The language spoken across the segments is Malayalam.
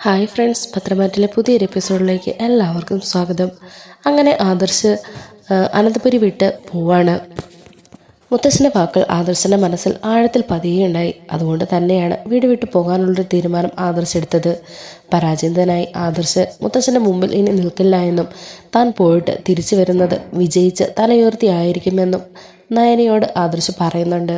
ഹായ് ഫ്രണ്ട്സ്, പത്രമാറ്റിലെ പുതിയൊരു എപ്പിസോഡിലേക്ക് എല്ലാവർക്കും സ്വാഗതം. അങ്ങനെ ആദർശ് അനന്തപുരി വിട്ട് പോവാണ്. മുത്തശ്ശൻ്റെ വാക്കുകൾ ആദർശൻ്റെ മനസ്സിൽ ആഴത്തിൽ പതിയുകയുണ്ടായി. അതുകൊണ്ട് തന്നെയാണ് വീട് വിട്ടു പോകാനുള്ളൊരു തീരുമാനം ആദർശ് എടുത്തത്. പരാജിതനായി ആദർശ് മുത്തശ്ശൻ്റെ മുമ്പിൽ ഇനി നിൽക്കില്ല എന്നും താൻ പോയിട്ട് തിരിച്ചു വരുന്നത് വിജയിച്ച് തലയുയർത്തിയായിരിക്കുമെന്നും നയനയോട് ആദർശ് പറയുന്നുണ്ട്.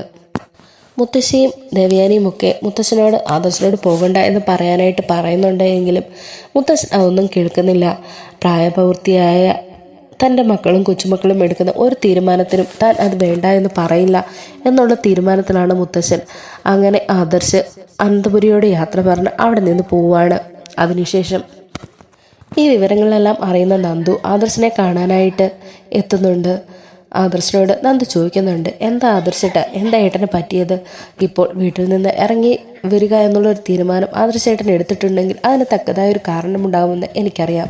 മുത്തശ്ശിയും ദേവയാനിയും ഒക്കെ മുത്തശ്ശനോട് ആദർശനോട് പോകണ്ട എന്ന് പറയാനായിട്ട് പറയുന്നുണ്ടെങ്കിലും മുത്തശ്ശൻ അതൊന്നും കേൾക്കുന്നില്ല. പ്രായപൂർത്തിയായ തൻ്റെ മക്കളും കൊച്ചുമക്കളും എടുക്കുന്ന ഒരു തീരുമാനത്തിനും താൻ അത് വേണ്ട എന്ന് പറയില്ല എന്നുള്ള തീരുമാനത്തിലാണ് മുത്തശ്ശൻ. അങ്ങനെ ആദർശ് അനന്തപുരിയോട് യാത്ര പറഞ്ഞ് അവിടെ നിന്ന് പോവുകയാണ്. അതിനുശേഷം ഈ വിവരങ്ങളെല്ലാം അറിയുന്ന നന്ദു ആദർശനെ കാണാനായിട്ട് എത്തുന്നുണ്ട്. ആദർശനോട് നന്ദു ചോദിക്കുന്നുണ്ട്, എന്താ ആദർശേട്ട, എന്താ ഏട്ടന് പറ്റിയത്? ഇപ്പോൾ വീട്ടിൽ നിന്ന് ഇറങ്ങി വരിക എന്നുള്ളൊരു തീരുമാനം ആദർശേട്ടൻ എടുത്തിട്ടുണ്ടെങ്കിൽ അതിന് തക്കതായ ഒരു കാരണമുണ്ടാകുമെന്ന് എനിക്കറിയാം.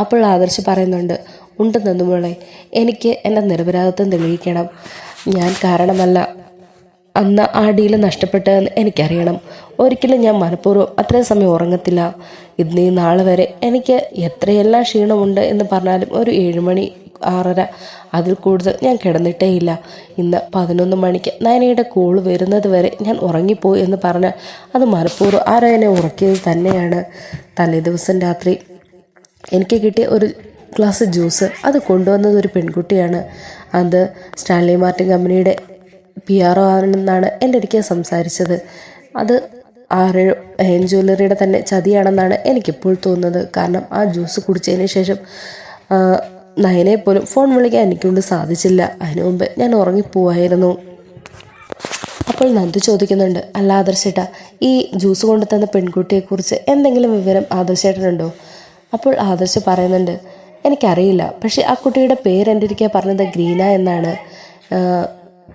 അപ്പോൾ ആദർശ് പറയുന്നുണ്ട്, ഉണ്ട് നന്ദുമോളെ, എനിക്ക് എൻ്റെ നിരപരാധിത്വം തെളിയിക്കണം. ഞാൻ കാരണമല്ല അന്ന് ആ ഡീല് നഷ്ടപ്പെട്ടതെന്ന് എനിക്കറിയണം. ഒരിക്കലും ഞാൻ മനഃപൂർവ്വം അത്രയും സമയം ഉറങ്ങത്തില്ല. ഇന്ന് ഈ നാളെ വരെ എനിക്ക് എത്രയെല്ലാം ക്ഷീണമുണ്ട് എന്ന് പറഞ്ഞാലും ഒരു 7 മണി 6:30 അതിൽ കൂടുതൽ ഞാൻ കിടന്നിട്ടേയില്ല. ഇന്ന് 11 മണിക്ക് നയനയുടെ കോള് വരുന്നത് വരെ ഞാൻ ഉറങ്ങിപ്പോയി എന്ന് പറഞ്ഞാൽ അത് മനഃപൂർവ്വം ആരോ എന്നെ ഉറക്കിയത് തന്നെയാണ്. തലേ ദിവസം രാത്രി എനിക്ക് കിട്ടിയ ഒരു ഗ്ലാസ് ജ്യൂസ് അത് കൊണ്ടുവന്നത് ഒരു പെൺകുട്ടിയാണ്. അത് സ്റ്റാൻലി മാർട്ടിൻ കമ്പനിയുടെ PRO ആണെന്നാണ് എൻ്റെ അടുക്കെ സംസാരിച്ചത്. അത് ആരോ ജ്വല്ലറിയുടെ തന്നെ ചതിയാണെന്നാണ് എനിക്കിപ്പോൾ തോന്നുന്നത്. കാരണം ആ ജ്യൂസ് കുടിച്ചതിന് ശേഷം നയനെ പോലും ഫോൺ വിളിക്കാൻ എനിക്കൊണ്ട് സാധിച്ചില്ല. അതിനു മുമ്പ് ഞാൻ ഉറങ്ങിപ്പോവായിരുന്നു. അപ്പോൾ നന്ദു ചോദിക്കുന്നുണ്ട്, അല്ല ആദർശേട്ടാ, ഈ ജ്യൂസ് കൊണ്ടു തന്ന പെൺകുട്ടിയെക്കുറിച്ച് എന്തെങ്കിലും വിവരം ആദർശേട്ടനുണ്ടോ? അപ്പോൾ ആദർശ് പറയുന്നുണ്ട്, എനിക്കറിയില്ല, പക്ഷേ ആ കുട്ടിയുടെ പേര് എൻ്റെ ഒരിക്കൽ പറഞ്ഞത് ഗ്രീന എന്നാണ്.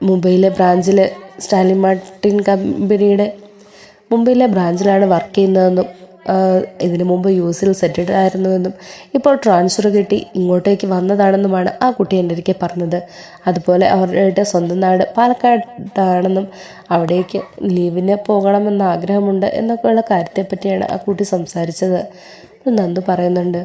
മുംബൈയിലെ ബ്രാഞ്ചിൽ സ്റ്റാൻലി മാർട്ടിൻ കമ്പനിയുടെ മുംബൈയിലെ ബ്രാഞ്ചിലാണ് വർക്ക് ചെയ്യുന്നതെന്നും ഇതിനു മുമ്പ് US സെറ്റിൽഡ് ആയിരുന്നുവെന്നും ഇപ്പോൾ ട്രാൻസ്ഫർ കിട്ടി ഇങ്ങോട്ടേക്ക് വന്നതാണെന്നുമാണ് ആ കുട്ടി എൻ്റെ ഒരിക്കൽ പറഞ്ഞത്. അതുപോലെ അവരുടെ സ്വന്തം നാട് പാലക്കാടാണെന്നും അവിടേക്ക് ലീവിന് പോകണമെന്ന് ആഗ്രഹമുണ്ട് എന്നൊക്കെയുള്ള കാര്യത്തെപ്പറ്റിയാണ് ആ കുട്ടി സംസാരിച്ചത്. നന്ദു പറയുന്നുണ്ട്,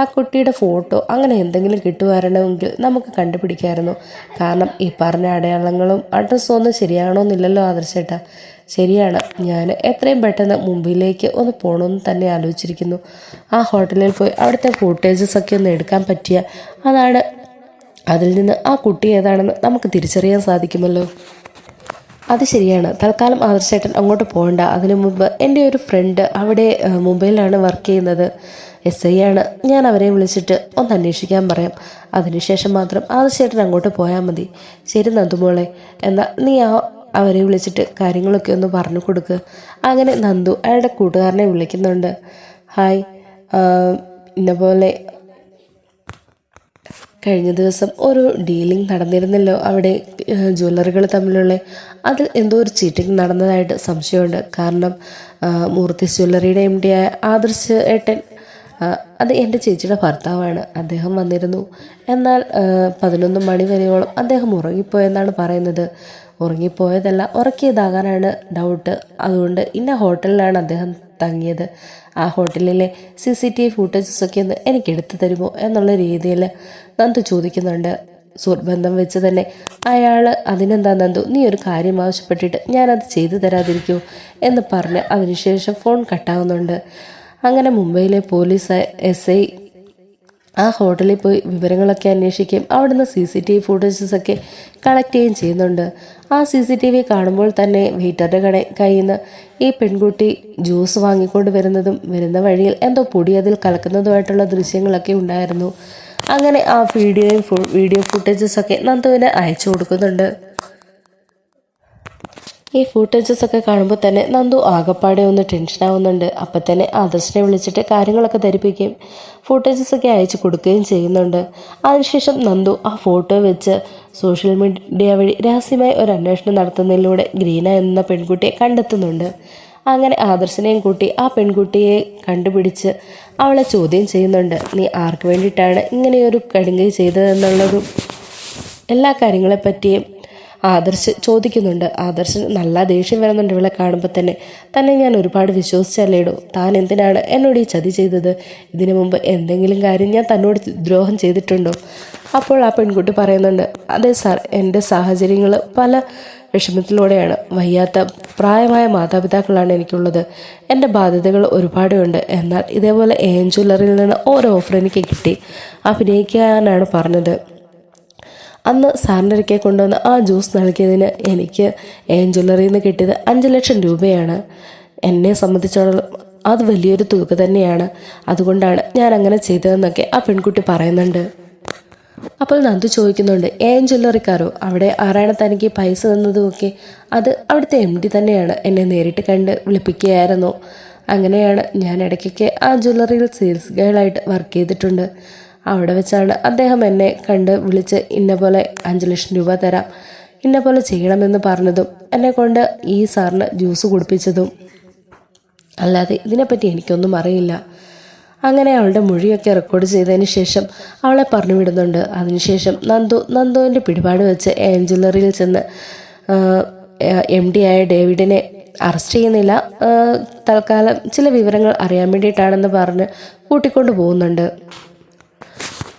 ആ കുട്ടിയുടെ ഫോട്ടോ അങ്ങനെ എന്തെങ്കിലും കിട്ടുമായിരുന്നെങ്കിൽ നമുക്ക് കണ്ടുപിടിക്കാമായിരുന്നു. കാരണം ഈ പറഞ്ഞ അടയാളങ്ങളും അഡ്രസ്സും ഒന്നും ശരിയാണോന്നില്ലല്ലോ ആദർശേട്ടാ. ശരിയാണ്, ഞാൻ എത്രയും പെട്ടെന്ന് മുംബൈയിലേക്ക് ഒന്ന് പോകണമെന്ന് തന്നെ ആലോചിച്ചിരിക്കുന്നു. ആ ഹോട്ടലിൽ പോയി അവിടുത്തെ ഫൂട്ടേജസ് ഒക്കെ ഒന്ന് എടുക്കാൻ പറ്റിയ അതാണ്, അതിൽ നിന്ന് ആ കുട്ടി ഏതാണെന്ന് നമുക്ക് തിരിച്ചറിയാൻ സാധിക്കുമല്ലോ. അത് ശരിയാണ്. തൽക്കാലം ആദർശേട്ടൻ അങ്ങോട്ട് പോകണ്ട. അതിനു മുമ്പ് എൻ്റെ ഒരു ഫ്രണ്ട് അവിടെ മുംബൈയിലാണ് വർക്ക് ചെയ്യുന്നത്, SI ആണ്. ഞാൻ അവരെ വിളിച്ചിട്ട് ഒന്ന് അന്വേഷിക്കാൻ പറയാം. അതിനുശേഷം മാത്രം ആദർശേട്ടൻ അങ്ങോട്ട് പോയാൽ മതി. ശരി നന്ദുമോളെ, എന്നാൽ നീ അവരെ വിളിച്ചിട്ട് കാര്യങ്ങളൊക്കെ ഒന്ന് പറഞ്ഞു കൊടുക്കുക. അങ്ങനെ നന്ദു അയാളുടെ കൂട്ടുകാരനെ വിളിക്കുന്നുണ്ട്. ഹായ്, ഇന്നപോലെ കഴിഞ്ഞ ദിവസം ഒരു ഡീലിംഗ് നടന്നിരുന്നല്ലോ അവിടെ, ജ്വല്ലറികൾ തമ്മിലുള്ള. അതിൽ എന്തോ ഒരു ചീറ്റിംഗ് നടന്നതായിട്ട് സംശയമുണ്ട്. കാരണം മൂർത്തി ജ്വല്ലറിയുടെ MD ആയ ആദർശ് ഏട്ടൻ, അത് എൻ്റെ ചേച്ചിയുടെ ഭർത്താവാണ്, അദ്ദേഹം വന്നിരുന്നു. എന്നാൽ 11 മണി വരെയോളം അദ്ദേഹം ഉറങ്ങിപ്പോയെന്നാണ് പറയുന്നത്. ഉറങ്ങിപ്പോയതല്ല, ഉറക്കിയതാകാനാണ് ഡൗട്ട്. അതുകൊണ്ട് ഇന്ന ഹോട്ടലിലാണ് അദ്ദേഹം തങ്ങിയത്. ആ ഹോട്ടലിലെ CCTV ഫൂട്ടേജസൊക്കെ ഒന്ന് എനിക്ക് എടുത്തു തരുമോ എന്നുള്ള രീതിയിൽ നന്ദു ചോദിക്കുന്നുണ്ട്. സുഹൃബന്ധം വെച്ച് തന്നെ അയാൾ, അതിനെന്താ നന്ദു, നീ ഒരു കാര്യം ആവശ്യപ്പെട്ടിട്ട് ഞാനത് ചെയ്തു തരാതിരിക്കൂ എന്ന് പറഞ്ഞ് അതിനുശേഷം ഫോൺ കട്ടാവുന്നുണ്ട്. അങ്ങനെ മുംബൈയിലെ പോലീസ് SI ആ ഹോട്ടലിൽ പോയി വിവരങ്ങളൊക്കെ അന്വേഷിക്കുകയും അവിടുന്ന് CCTV ഫൂട്ടേജസൊക്കെ കളക്ട് ചെയ്യുകയും ചെയ്യുന്നുണ്ട്. ആ CCTV കാണുമ്പോൾ തന്നെ വെയിറ്ററുടെ കയ്യിൽ നിന്ന് ഈ പെൺകുട്ടി ജ്യൂസ് വാങ്ങിക്കൊണ്ട് വരുന്നതും വരുന്ന വഴിയിൽ എന്തോ പൊടി അതിൽ കലക്കുന്നതുമായിട്ടുള്ള ദൃശ്യങ്ങളൊക്കെ ഉണ്ടായിരുന്നു. അങ്ങനെ ആ വീഡിയോ ഫൂട്ടേജസൊക്കെ നന്ദുവിന് അയച്ചു കൊടുക്കുന്നുണ്ട്. ഈ ഫൂട്ടേജസൊക്കെ കാണുമ്പോൾ തന്നെ നന്ദു ആകപ്പാടെ ഒന്ന് ടെൻഷനാവുന്നുണ്ട്. അപ്പം തന്നെ ആദർശിനെ വിളിച്ചിട്ട് കാര്യങ്ങളൊക്കെ ധരിപ്പിക്കുകയും ഫൂട്ടേജസൊക്കെ അയച്ചു കൊടുക്കുകയും ചെയ്യുന്നുണ്ട്. അതിനുശേഷം നന്ദു ആ ഫോട്ടോ വെച്ച് സോഷ്യൽ മീഡിയ വഴി രഹസ്യമായി ഒരു അന്വേഷണം നടത്തുന്നതിലൂടെ ഗ്രീന എന്ന പെൺകുട്ടിയെ കണ്ടെത്തുന്നുണ്ട്. അങ്ങനെ ആദർശിനെയും കൂട്ടി ആ പെൺകുട്ടിയെ കണ്ടുപിടിച്ച് അവളെ ചോദ്യം ചെയ്യുന്നുണ്ട്. നീ ആർക്ക് വേണ്ടിയിട്ടാണ് ഇങ്ങനെയൊരു കടുങ്കൈ ചെയ്തതെന്നുള്ളതും എല്ലാ കാര്യങ്ങളെപ്പറ്റിയും ആദർശ് ചോദിക്കുന്നുണ്ട്. ആദർശിന് നല്ല ദേഷ്യം വരുന്നുണ്ട് ഇവളെ കാണുമ്പോൾ തന്നെ ഞാൻ ഒരുപാട് വിശ്വസിച്ചല്ലേടോ, താൻ എന്തിനാണ് എന്നോട് ഈ ചതി ചെയ്തത്? ഇതിനു മുമ്പ് എന്തെങ്കിലും കാര്യം ഞാൻ തന്നോട് ദ്രോഹം ചെയ്തിട്ടുണ്ടോ? അപ്പോൾ ആ പെൺകുട്ടി പറയുന്നുണ്ട്, അതെ സാർ, എൻ്റെ സാഹചര്യങ്ങൾ പല വിഷമത്തിലൂടെയാണ്. വയ്യാത്ത പ്രായമായ മാതാപിതാക്കളാണ് എനിക്കുള്ളത്. എൻ്റെ ബാധ്യതകൾ ഒരുപാടുണ്ട്. എന്നാൽ ഇതേപോലെ ജ്വല്ലറിയിൽ നിന്ന് ഒരു ഓഫർ എനിക്ക് കിട്ടി. അഭിനയിക്കാനാണ് പറഞ്ഞത്. അന്ന് സാറിനൊരിക്കൽ കൊണ്ടുവന്ന് ആ ജ്യൂസ് നൽകിയതിന് എനിക്ക് ജ്വല്ലറിയിൽ നിന്ന് കിട്ടിയത് 5 ലക്ഷം രൂപയാണ്. എന്നെ സംബന്ധിച്ചിടത്തോളം അത് വലിയൊരു തുക തന്നെയാണ്. അതുകൊണ്ടാണ് ഞാൻ അങ്ങനെ ചെയ്തതെന്നൊക്കെ ആ പെൺകുട്ടി പറയുന്നുണ്ട്. അപ്പോൾ നന്ദു ചോദിക്കുന്നുണ്ട്, ജ്വല്ലറിക്കാരോ? അവിടെ ആരാണ് തനിക്ക് പൈസ തന്നതുമൊക്കെ? അത് അവിടുത്തെ MD തന്നെയാണ്. എന്നെ നേരിട്ട് കണ്ട് വിളിപ്പിക്കുകയായിരുന്നു. അങ്ങനെയാണ് ഞാൻ ഇടയ്ക്കൊക്കെ ആ ജ്വല്ലറിയിൽ സെയിൽസ് ഗേളായിട്ട് വർക്ക് ചെയ്തിട്ടുണ്ട്. അവിടെ വെച്ചാണ് അദ്ദേഹം എന്നെ കണ്ട് വിളിച്ച് ഇന്ന പോലെ 5 ലക്ഷം രൂപ തരാം, ഇന്ന പോലെ ചെയ്യണമെന്ന് പറഞ്ഞതും എന്നെ കൊണ്ട് ഈ സാറിന് ജ്യൂസ് കുടിപ്പിച്ചതും. അല്ലാതെ ഇതിനെപ്പറ്റി എനിക്കൊന്നും അറിയില്ല. അങ്ങനെ അവളുടെ മൊഴിയൊക്കെ റെക്കോർഡ് ചെയ്തതിന് ശേഷം അവളെ പറഞ്ഞു വിടുന്നുണ്ട്. അതിനുശേഷം നന്ദുവിൻ്റെ പിടിപാട് വെച്ച് ജ്വല്ലറിയിൽ ചെന്ന് MD ആയ ഡേവിഡിനെ അറസ്റ്റ് ചെയ്യുന്നില്ല, തൽക്കാലം ചില വിവരങ്ങൾ അറിയാൻ വേണ്ടിയിട്ടാണെന്ന് പറഞ്ഞ് കൂട്ടിക്കൊണ്ടു പോകുന്നുണ്ട്.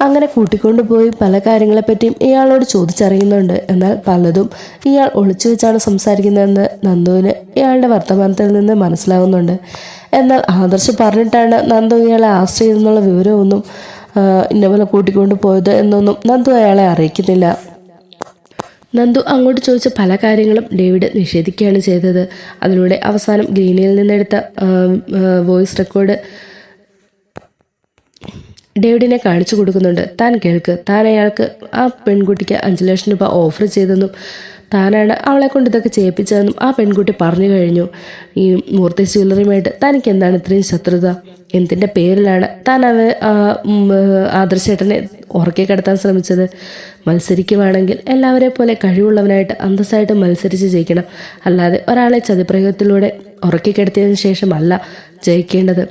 അങ്ങനെ കൂട്ടിക്കൊണ്ടുപോയി പല കാര്യങ്ങളെപ്പറ്റിയും ഇയാളോട് ചോദിച്ചറിയുന്നുണ്ട്. എന്നാൽ പലതും ഇയാൾ ഒളിച്ചു വെച്ചാണ് സംസാരിക്കുന്നതെന്ന് നന്ദുവിന് ഇയാളുടെ വർത്തമാനത്തിൽ നിന്ന് മനസ്സിലാവുന്നുണ്ട്. എന്നാൽ ആദർശ് പറഞ്ഞിട്ടാണ് നന്ദു ഇയാളെ ആശ്രയിച്ചെന്നുള്ള വിവരമൊന്നും ഇന്നപോലെ കൂട്ടിക്കൊണ്ടു പോയത് എന്നൊന്നും നന്ദു അയാളെ അറിയിക്കുന്നില്ല. നന്ദു അങ്ങോട്ട് ചോദിച്ച പല കാര്യങ്ങളും ഡേവിഡ് നിഷേധിക്കുകയാണ് ചെയ്തത്. അതിലൂടെ അവസാനം ഗ്രീനിൽ നിന്നെടുത്ത വോയിസ് റെക്കോർഡ് ഡേവിഡിനെ കാണിച്ചു കൊടുക്കുന്നുണ്ട്. താൻ കേൾക്ക്, താൻ അയാൾക്ക് ആ പെൺകുട്ടിക്ക് 5 ലക്ഷം രൂപ ഓഫർ ചെയ്തെന്നും താനാണ് അവളെ കൊണ്ട് ഇതൊക്കെ ചെയ്യിപ്പിച്ചതെന്നും ആ പെൺകുട്ടി പറഞ്ഞു കഴിഞ്ഞു. ഈ മൂർത്തി ജ്വല്ലറിയുമായിട്ട് തനിക്ക് എന്താണ് ഇത്രയും ശത്രുത? എന്തിൻ്റെ പേരിലാണ് താൻ ആദർശേട്ടനെ ഉറക്കി കിടത്താൻ ശ്രമിച്ചത്? മത്സരിക്കുവാണെങ്കിൽ എല്ലാവരെ പോലെ കഴിവുള്ളവനായിട്ട് അന്തസ്സായിട്ട് മത്സരിച്ച് ജയിക്കണം. അല്ലാതെ ഒരാളെ ചതിപ്രയോഗത്തിലൂടെ ഉറക്കി കിടത്തിയതിനു ശേഷമല്ല ജയിക്കേണ്ടത്.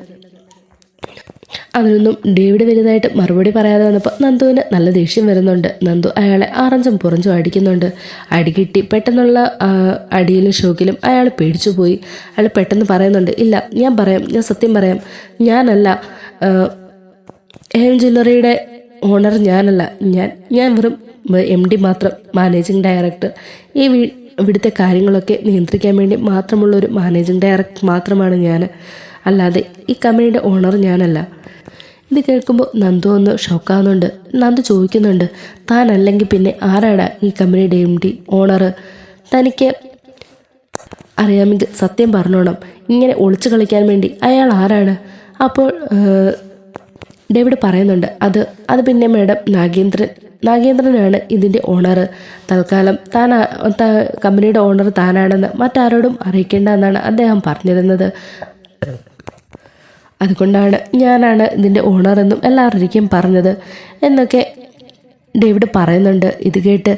അതിനൊന്നും ഡേവിഡ് വലുതായിട്ട് മറുപടി പറയാതെ വന്നപ്പോൾ നന്ദുവിന് നല്ല ദേഷ്യം വരുന്നുണ്ട്. നന്ദു അയാളെ ആറഞ്ചും പുറഞ്ചും അടിക്കുന്നുണ്ട്. അടികിട്ടി പെട്ടെന്നുള്ള അടിയിലും ഷോക്കിലും അയാൾ പേടിച്ചുപോയി. അയാൾ പെട്ടെന്ന് പറയുന്നുണ്ട്, ഇല്ല, ഞാൻ പറയാം, ഞാൻ സത്യം പറയാം, ഞാനല്ല ജ്വല്ലറിയുടെ ഓണർ, ഞാനല്ല, ഞാൻ വെറും MD മാത്രം, മാനേജിങ് ഡയറക്ടർ. ഇവിടുത്തെ കാര്യങ്ങളൊക്കെ നിയന്ത്രിക്കാൻ വേണ്ടി മാത്രമുള്ളൊരു മാനേജിങ് ഡയറക്ടർ മാത്രമാണ് ഞാൻ, അല്ലാതെ ഈ കമ്പനിയുടെ ഓണർ ഞാനല്ല. ഇത് കേൾക്കുമ്പോൾ നന്ദു ഒന്ന് ഷോക്കാവുന്നുണ്ട്. നന്ദു ചോദിക്കുന്നുണ്ട്, താനല്ലെങ്കിൽ പിന്നെ ആരാണ് ഈ കമ്പനിയുടെ MD ഓണർ? തനിക്ക് അറിയാമെങ്കിൽ സത്യം പറഞ്ഞോണം. ഇങ്ങനെ ഒളിച്ചു കളിക്കാൻ വേണ്ടി അയാൾ ആരാണ്? അപ്പോൾ ഡേവിഡ് പറയുന്നുണ്ട്, അത് പിന്നെ മാഡം നാഗേന്ദ്രനാണ് ഇതിൻ്റെ ഓണർ. തൽക്കാലം കമ്പനിയുടെ ഓണർ താനാണെന്ന് മറ്റാരോടും അറിയിക്കേണ്ട എന്നാണ് അദ്ദേഹം പറഞ്ഞിരുന്നത്. അതുകൊണ്ടാണ് ഞാനാണ് ഇതിൻ്റെ ഓണറെന്നും എല്ലാവരും പറഞ്ഞത് എന്നൊക്കെ ഡേവിഡ് പറയുന്നുണ്ട്. ഇത് കേട്ട്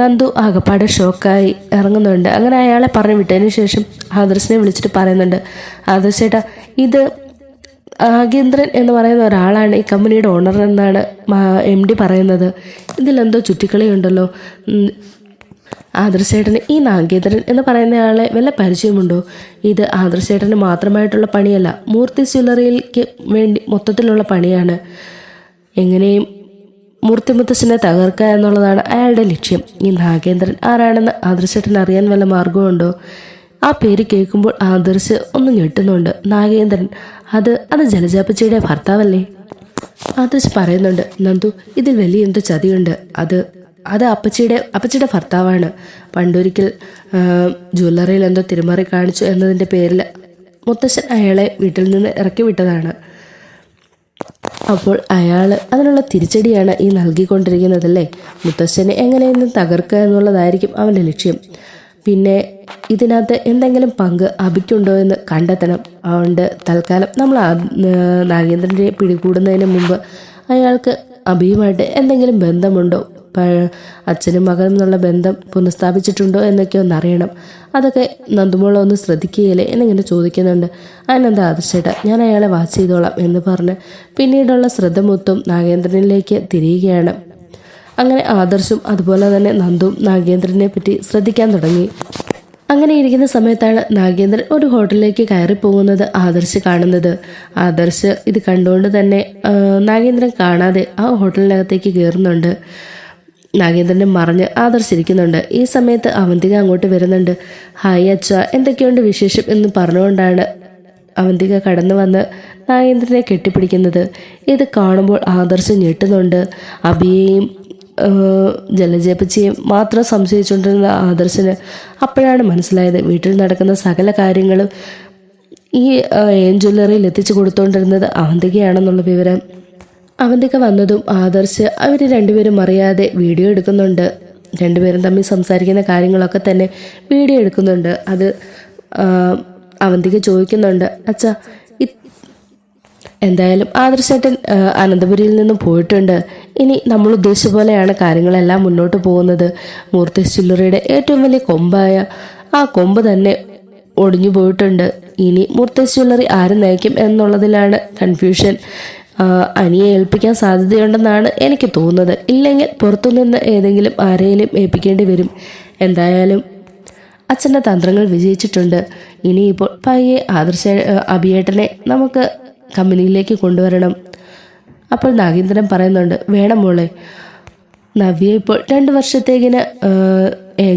നന്ദു ആകപ്പാടെ ഷോക്കായി ഇറങ്ങുന്നുണ്ട്. അങ്ങനെ അയാളെ പറഞ്ഞു വിട്ടതിന് ശേഷം ആദർശിനെ വിളിച്ചിട്ട് പറയുന്നുണ്ട്, ആദർശേട്ടാ, ഇത് നാഗേന്ദ്രൻ എന്ന് പറയുന്ന ഒരാളാണ് ഈ കമ്പനിയുടെ ഓണർ എന്നാണ് MD പറയുന്നത്. ഇതിലെന്തോ ചുറ്റിക്കളിയുണ്ടല്ലോ. ആദർശേട്ടന് ഈ നാഗേന്ദ്രൻ എന്ന് പറയുന്നയാളെ വല്ല പരിചയമുണ്ടോ? ഇത് ആദർശേട്ടന് മാത്രമായിട്ടുള്ള പണിയല്ല, മൂർത്തി ജ്വല്ലറിക്ക് വേണ്ടി മൊത്തത്തിലുള്ള പണിയാണ്. എങ്ങനെയും മൂർത്തി മുത്തശ്ശനെ തകർക്കുക എന്നുള്ളതാണ് അയാളുടെ ലക്ഷ്യം. ഈ നാഗേന്ദ്രൻ ആരാണെന്ന് ആദർശേട്ടൻ അറിയാൻ വല്ല മാർഗമുണ്ടോ? ആ പേര് കേൾക്കുമ്പോൾ ആദർശ് ഒന്ന് ഞെട്ടുന്നുണ്ട്. നാഗേന്ദ്രൻ, അത് ജലജാപ്പച്ചിയുടെ ഭർത്താവല്ലേ? ആദർശ് പറയുന്നുണ്ട്, നന്ദു, ഇതിൽ വലിയ എന്തോ ചതിയുണ്ട്. അത് അപ്പച്ചിയുടെ ഭർത്താവാണ്. പണ്ടൊരിക്കൽ ജ്വല്ലറിയിൽ എന്തോ തിരിമറി കാണിച്ചു എന്നതിൻ്റെ പേരിൽ മുത്തശ്ശൻ അയാളെ വീട്ടിൽ നിന്ന് ഇറക്കി വിട്ടതാണ്. അപ്പോൾ അയാൾ അതിനുള്ള തിരിച്ചടിയാണ് ഈ നൽകിക്കൊണ്ടിരിക്കുന്നതല്ലേ. മുത്തശ്ശനെ എങ്ങനെയെന്നും തകർക്കുക എന്നുള്ളതായിരിക്കും അവൻ്റെ ലക്ഷ്യം. പിന്നെ ഇതിനകത്ത് എന്തെങ്കിലും പങ്ക് അഭിക്കുണ്ടോ എന്ന് കണ്ടെത്തണം. അതുകൊണ്ട് തൽക്കാലം നമ്മൾ നാഗേന്ദ്രനെ പിടികൂടുന്നതിന് മുമ്പ് അയാൾക്ക് അഭിയുമായിട്ട് എന്തെങ്കിലും ബന്ധമുണ്ടോ, അച്ഛനും മകനും എന്നുള്ള ബന്ധം പുനഃസ്ഥാപിച്ചിട്ടുണ്ടോ എന്നൊക്കെ ഒന്നറിയണം. അതൊക്കെ നന്ദുമോളെ ഒന്ന് ശ്രദ്ധിക്കുകയില്ലേ എന്നിങ്ങനെ ചോദിക്കുന്നുണ്ട്. അതിനെന്താ ആദർശേട്ടാ, ഞാൻ അയാളെ വാച്ച് ചെയ്തോളാം എന്ന് പറഞ്ഞ് പിന്നീടുള്ള ശ്രദ്ധ മൊത്തം നാഗേന്ദ്രനിലേക്ക് തിരിയുകയാണ്. അങ്ങനെ ആദർശും അതുപോലെ തന്നെ നന്ദുവും നാഗേന്ദ്രനെ പറ്റി ശ്രദ്ധിക്കാൻ തുടങ്ങി. അങ്ങനെ ഇരിക്കുന്ന സമയത്താണ് നാഗേന്ദ്രൻ ഒരു ഹോട്ടലിലേക്ക് കയറി പോകുന്നത് ആദർശ് കാണുന്നത്. ആദർശ് ഇത് കണ്ടുകൊണ്ട് തന്നെ നാഗേന്ദ്രൻ കാണാതെ ആ ഹോട്ടലിനകത്തേക്ക് കയറുന്നുണ്ട്. നാഗേന്ദ്രനെ മറിഞ്ഞ് ആദർശിരിക്കുന്നുണ്ട്. ഈ സമയത്ത് അവന്തിക അങ്ങോട്ട് വരുന്നുണ്ട്. ഹായ് അച്ഛ, എന്തൊക്കെയുണ്ട് വിശേഷം എന്ന് പറഞ്ഞുകൊണ്ടാണ് അവന്തിക കടന്നു വന്ന് നാഗേന്ദ്രനെ കെട്ടിപ്പിടിക്കുന്നത്. ഇത് കാണുമ്പോൾ ആദർശ് ഞെട്ടുന്നുണ്ട്. അഭിയെയും ജലജയപ്പച്ചിയും മാത്രം സംശയിച്ചുകൊണ്ടിരുന്ന ആദർശന് അപ്പോഴാണ് മനസ്സിലായത് വീട്ടിൽ നടക്കുന്ന സകല കാര്യങ്ങളും ഈ ജ്വല്ലറിയിൽ എത്തിച്ചു കൊടുത്തുകൊണ്ടിരുന്നത് അവന്തികയാണെന്നുള്ള വിവരം. അവന്തിക വന്നതും ആദർശ് അവർ രണ്ടുപേരും അറിയാതെ വീഡിയോ എടുക്കുന്നുണ്ട്. രണ്ടുപേരും തമ്മിൽ സംസാരിക്കുന്ന കാര്യങ്ങളൊക്കെ തന്നെ വീഡിയോ എടുക്കുന്നുണ്ട്. അത് അവന്തിക ചോദിക്കുന്നുണ്ട്, അച്ഛാ എന്തായാലും ആദർശേട്ടൻ അനന്തപുരിയിൽ നിന്നും പോയിട്ടുണ്ട്. ഇനി നമ്മൾ ഉദ്ദേശിച്ച പോലെയാണ് കാര്യങ്ങളെല്ലാം മുന്നോട്ട് പോകുന്നത്. മൂർത്തി ജ്വല്ലറിയുടെ ഏറ്റവും വലിയ കൊമ്പായ ആ കൊമ്പ് തന്നെ ഒടിഞ്ഞു പോയിട്ടുണ്ട്. ഇനി മൂർത്തി ജ്വല്ലറി ആര് നയിക്കും എന്നുള്ളതിലാണ് കൺഫ്യൂഷൻ. അനിയെ ഏൽപ്പിക്കാൻ സാധ്യതയുണ്ടെന്നാണ് എനിക്ക് തോന്നുന്നത്. ഇല്ലെങ്കിൽ പുറത്തുനിന്ന് ഏതെങ്കിലും ആരെയും ഏൽപ്പിക്കേണ്ടി വരും. എന്തായാലും അച്ഛൻ്റെ തന്ത്രങ്ങൾ വിജയിച്ചിട്ടുണ്ട്. ഇനിയിപ്പോൾ പയ്യെ അഭിയേട്ടനെ നമുക്ക് കമ്പനിയിലേക്ക് കൊണ്ടുവരണം. അപ്പോൾ നാഗേന്ദ്രൻ പറയുന്നുണ്ട്, വേണം മോളെ, നവ്യ ഇപ്പോൾ 2 വർഷത്തേക്കിന്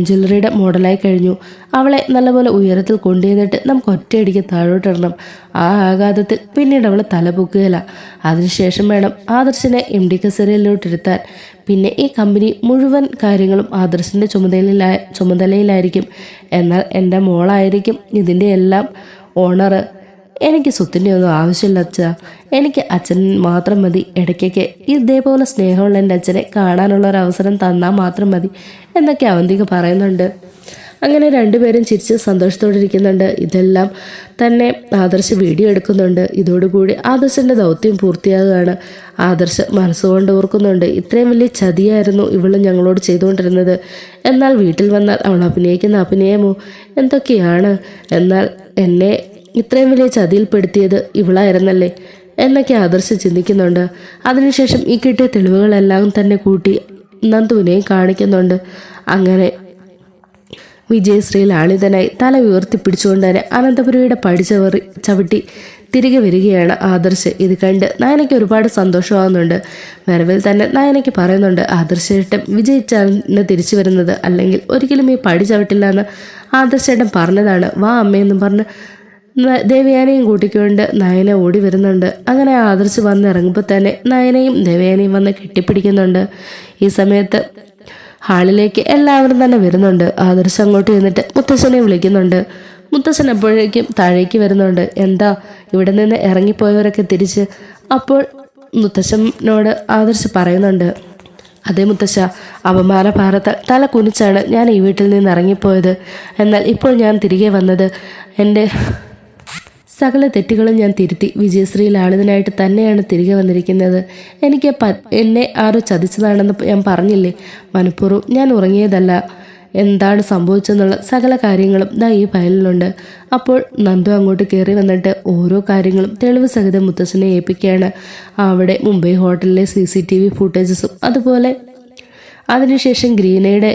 ജ്വല്ലറിയുടെ മോഡലായി കഴിഞ്ഞു. അവളെ നല്ലപോലെ ഉയരത്തിൽ കൊണ്ടുവന്നിട്ട് നമുക്ക് ഒറ്റയടിക്ക് താഴോട്ടിടണം. ആ ആഘാതത്തിൽ പിന്നീട് അവളെ തലപൊക്കുകയില്ല. അതിനുശേഷം വേണം ആദർശിനെ MD കസേരയിലോട്ടിരുത്താൻ. പിന്നെ ഈ കമ്പനി മുഴുവൻ കാര്യങ്ങളും ആദർശിൻ്റെ ചുമതലയിലായിരിക്കും. എന്നാൽ എൻ്റെ മോളായിരിക്കും ഇതിൻ്റെ എല്ലാം ഓണർ. എനിക്ക് സ്വത്തിൻ്റെ ഒന്നും ആവശ്യമില്ല അച്ഛാ, എനിക്ക് അച്ഛൻ മാത്രം മതി. ഇടയ്ക്കൊക്കെ ഇതേപോലെ സ്നേഹമുള്ള എൻ്റെ അച്ഛനെ കാണാനുള്ളൊരവസരം തന്നാൽ മാത്രം മതി എന്നൊക്കെ അവന്തിക പറയുന്നുണ്ട്. അങ്ങനെ രണ്ടുപേരും ചിരിച്ച് സന്തോഷത്തോടെ ഇരിക്കുന്നുണ്ട്. ഇതെല്ലാം തന്നെ ആദർശ് വീഡിയോ എടുക്കുന്നുണ്ട്. ഇതോടുകൂടി ആദർശിൻ്റെ ദൗത്യം പൂർത്തിയാകുകയാണ്. ആദർശ് മനസ്സുകൊണ്ട് ഓർക്കുന്നുണ്ട്, ഇത്രയും വലിയ ചതിയായിരുന്നു ഇവൾ ഞങ്ങളോട് ചെയ്തുകൊണ്ടിരുന്നത്. എന്നാൽ വീട്ടിൽ വന്നാൽ അവൾ അഭിനയിക്കുന്ന അഭിനയമോ എന്തൊക്കെയാണ്. എന്നാൽ എന്നെ ഇത്രയും വലിയ ചതിയിൽപ്പെടുത്തിയത് ഇവളായിരുന്നല്ലേ എന്നൊക്കെ ആദർശ് ചിന്തിക്കുന്നുണ്ട്. അതിനുശേഷം ഈ കിട്ടിയ തെളിവുകളെല്ലാം തന്നെ കൂട്ടി നന്ദുവിനെയും കാണിക്കുന്നുണ്ട്. അങ്ങനെ വിജയശ്രീ ലാളിതനായി തല ഉയർത്തിപ്പിടിച്ചുകൊണ്ട് തന്നെ അനന്തപുരിയുടെ പടി ചവിട്ടി തിരികെ വരികയാണ് ആദർശ്. ഇത് കണ്ട് നയനയ്ക്ക് ഒരുപാട് സന്തോഷമാകുന്നുണ്ട്. വരവിൽ തന്നെ നയനയ്ക്ക് പറയുന്നുണ്ട്, ആദർശേട്ടൻ വിജയിച്ചാണ് തിരിച്ചു വരുന്നത്, അല്ലെങ്കിൽ ഒരിക്കലും ഈ പടി ചവിട്ടില്ല എന്ന് ആദർശേട്ടൻ പറഞ്ഞതാണ്. വാ അമ്മയെന്നും പറഞ്ഞ് ദേവയാനിയും കൂട്ടിക്കൊണ്ട് നയന ഓടി വരുന്നുണ്ട്. അങ്ങനെ ആദർശ് വന്നിറങ്ങുമ്പോൾ തന്നെ നയനയും ദേവയാനിയും വന്ന് കെട്ടിപ്പിടിക്കുന്നുണ്ട്. ഈ സമയത്ത് ഹാളിലേക്ക് എല്ലാവരും തന്നെ വരുന്നുണ്ട്. ആദർശ് അങ്ങോട്ട് ചെന്നിട്ട് മുത്തശ്ശനെ വിളിക്കുന്നുണ്ട്. മുത്തശ്ശൻ അപ്പോഴേക്കും താഴേക്ക് വരുന്നുണ്ട്. എന്താ ഇവിടെ നിന്ന് ഇറങ്ങിപ്പോയവരൊക്കെ തിരിച്ച്? അപ്പോൾ മുത്തശ്ശനോട് ആദർശ് പറയുന്നുണ്ട്, അതേ മുത്തശ്ശ, അപമാന ഭാരത്താൽ തല കുനിച്ചാണ് ഞാൻ ഈ വീട്ടിൽ നിന്ന് ഇറങ്ങിപ്പോയത്. എന്നാൽ ഇപ്പോൾ ഞാൻ തിരികെ വന്നത് എൻ്റെ സകല തെറ്റുകളും ഞാൻ തിരുത്തി വിജയശ്രീ ലാളിതനായിട്ട് തന്നെയാണ് തിരികെ വന്നിരിക്കുന്നത്. എനിക്ക് എന്നെ ആരോ ചതിച്ചതാണെന്ന് ഞാൻ പറഞ്ഞില്ലേ, മനഃപൂർവ്വം ഞാൻ ഉറങ്ങിയതല്ല. എന്താണ് സംഭവിച്ചെന്നുള്ള സകല കാര്യങ്ങളും ദാ ഈ ഫയലിലുണ്ട്. അപ്പോൾ നന്ദു അങ്ങോട്ട് കയറി വന്നിട്ട് ഓരോ കാര്യങ്ങളും തെളിവ് സഹിതം മുത്തശ്ശനെ ഏൽപ്പിക്കുകയാണ്. അവിടെ മുംബൈ ഹോട്ടലിലെ CCTV ഫുട്ടേജസും അതുപോലെ അതിനുശേഷം ഗ്രീനയുടെ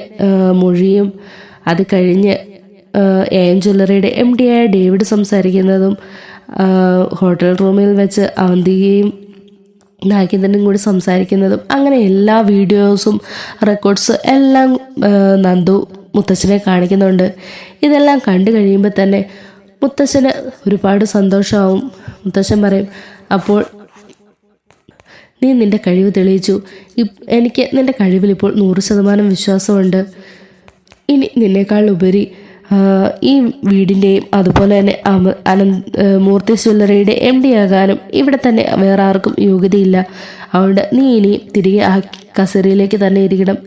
മൊഴിയും അത് കഴിഞ്ഞ് ജ്വല്ലറിയുടെ MD ആയ ഡേവിഡ് സംസാരിക്കുന്നതും ഹോട്ടൽ റൂമിൽ വെച്ച് അവന്തികയും നാഗേന്ദ്രനും കൂടി സംസാരിക്കുന്നതും അങ്ങനെ എല്ലാ വീഡിയോസും റെക്കോർഡ്സ് എല്ലാം നന്ദു മുത്തശ്ശനെ കാണിക്കുന്നുണ്ട്. ഇതെല്ലാം കണ്ടു കഴിയുമ്പോൾ തന്നെ മുത്തശ്ശന് ഒരുപാട് സന്തോഷമാവും. മുത്തശ്ശൻ പറയും, അപ്പോൾ നീ നിൻ്റെ കഴിവ് തെളിയിച്ചു. എനിക്ക് നിൻ്റെ കഴിവിൽ ഇപ്പോൾ 100% വിശ്വാസമുണ്ട്. ഇനി നിന്നേക്കാൾ ഉപരി ഈ വീടിൻ്റെയും അതുപോലെ തന്നെ മൂർത്തി ജ്വല്ലറിയുടെ MD ആകാനും ഇവിടെ തന്നെ വേറെ ആർക്കും യോഗ്യതയില്ല. അതുകൊണ്ട് നീ ഇനിയും തിരികെ ആ കസേരയിലേക്ക് തന്നെ ഇരിക്കണം.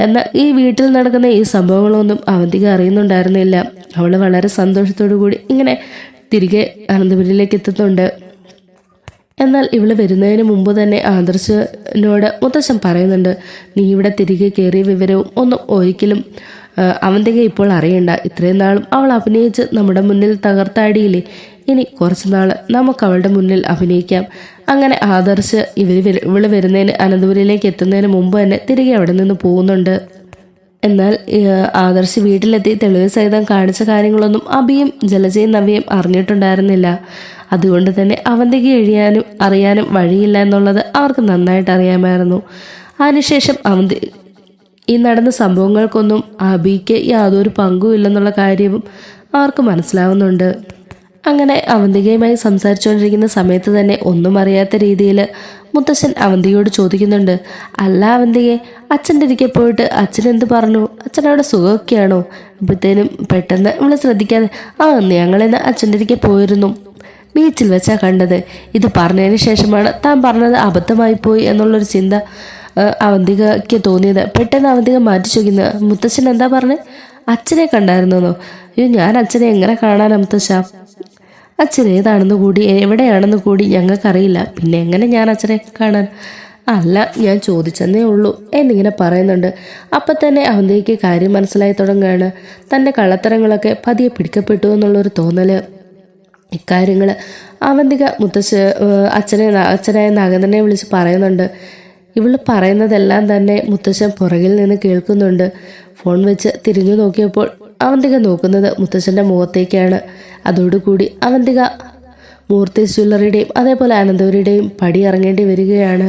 എന്നാൽ ഈ വീട്ടിൽ നടക്കുന്ന ഈ സംഭവങ്ങളൊന്നും അവന്തിക അറിയുന്നുണ്ടായിരുന്നില്ല. അവൾ വളരെ സന്തോഷത്തോടു കൂടി ഇങ്ങനെ തിരികെ അനന്തപുരിയിലേക്ക് എത്തുന്നുണ്ട്. എന്നാൽ ഇവൾ വരുന്നതിന് മുമ്പ് തന്നെ ആദർശനോട് മുത്തശ്ശൻ പറയുന്നുണ്ട്, നീ ഇവിടെ തിരികെ കയറിയ വിവരവും ഒന്നും ഒരിക്കലും അവന്തിക ഇപ്പോൾ അറിയണ്ട. ഇത്രയും നാളും അവൾ അഭിനയിച്ച് നമ്മുടെ മുന്നിൽ തകർത്താടിയില്ലേ, ഇനി കുറച്ച് നാൾ നമുക്ക് അവളുടെ മുന്നിൽ അഭിനയിക്കാം. അങ്ങനെ ആദർശ് ഇവള് വരുന്നതിന് അനന്തപുരിയിലേക്ക് എത്തുന്നതിന് മുമ്പ് തന്നെ തിരികെ അവിടെ നിന്ന് പോകുന്നുണ്ട്. എന്നാൽ ആദർശ് വീട്ടിലെത്തി തെളിവ് സഹിതം കാണിച്ച കാര്യങ്ങളൊന്നും അഭിയും ജലജയും നവ്യയും അറിഞ്ഞിട്ടുണ്ടായിരുന്നില്ല. അതുകൊണ്ട് തന്നെ അവന്തിക അറിയാനും വഴിയില്ല എന്നുള്ളത് അവർക്ക് നന്നായിട്ട് അറിയാമായിരുന്നു. അതിനുശേഷം ഈ നടന്ന സംഭവങ്ങൾക്കൊന്നും അഭിക്ക് യാതൊരു പങ്കുമില്ലെന്നുള്ള കാര്യവും അവർക്ക് മനസ്സിലാവുന്നുണ്ട്. അങ്ങനെ അവന്തികയുമായി സംസാരിച്ചുകൊണ്ടിരിക്കുന്ന സമയത്ത് തന്നെ ഒന്നും അറിയാത്ത രീതിയിൽ മുത്തശ്ശൻ അവന്തികയോട് ചോദിക്കുന്നുണ്ട്, അല്ല അവന്തികയെ, അച്ഛൻ്റെ ഇരിക്കെ പോയിട്ട് അച്ഛൻ എന്ത് പറഞ്ഞു? അച്ഛനവിടെ സുഖമൊക്കെയാണോ? അപ്പോഴത്തേനും പെട്ടെന്ന് ഇവള് ശ്രദ്ധിക്കാതെ, ഞങ്ങളിന്ന് അച്ഛൻ്റെ ഇരിക്കെ പോയിരുന്നു, ബീച്ചിൽ വെച്ചാ കണ്ടത്. ഇത് പറഞ്ഞതിന് ശേഷമാണ് താൻ പറഞ്ഞത് അബദ്ധമായി പോയി എന്നുള്ളൊരു ചിന്ത അവന്തികയ്ക്ക് തോന്നിയത്. പെട്ടെന്ന് അവന്തിക മാറ്റി ചോദിക്കുന്നു, മുത്തശ്ശൻ എന്താ പറഞ്ഞത്? അച്ഛനെ കണ്ടായിരുന്നോ? അയ്യോ, ഞാൻ അച്ഛനെ എങ്ങനെ കാണാനാ മുത്തശ്ശ? അച്ഛൻ ഏതാണെന്ന് കൂടി എവിടെയാണെന്ന് കൂടി ഞങ്ങൾക്കറിയില്ല, പിന്നെ എങ്ങനെ ഞാൻ അച്ഛനെ കാണാൻ? അല്ല, ഞാൻ ചോദിച്ചെന്നേ ഉള്ളൂ എന്നിങ്ങനെ പറയുന്നുണ്ട്. അപ്പം തന്നെ അവന്തിക്ക് കാര്യം മനസ്സിലായി തുടങ്ങുകയാണ്. തൻ്റെ കള്ളത്തരങ്ങളൊക്കെ പതിയെ പിടിക്കപ്പെട്ടു എന്നുള്ളൊരു തോന്നൽ. ഇക്കാര്യങ്ങൾ അവന്തിക അച്ഛനായ നാഗേന്ദ്രനെ വിളിച്ച് പറയുന്നുണ്ട്. ഇവള് പറയുന്നതെല്ലാം തന്നെ മുത്തശ്ശൻ പുറകിൽ നിന്ന് കേൾക്കുന്നുണ്ട്. ഫോൺ വെച്ച് തിരിഞ്ഞു നോക്കിയപ്പോൾ അവന്തിക നോക്കുന്നത് മുത്തശ്ശൻ്റെ മുഖത്തേക്കാണ്. അതോടുകൂടി അവന്തിക മൂർത്തി ജ്വല്ലറിയുടെയും അതേപോലെ അനന്തപുരിയുടെയും പടി ഇറങ്ങേണ്ടി വരികയാണ്.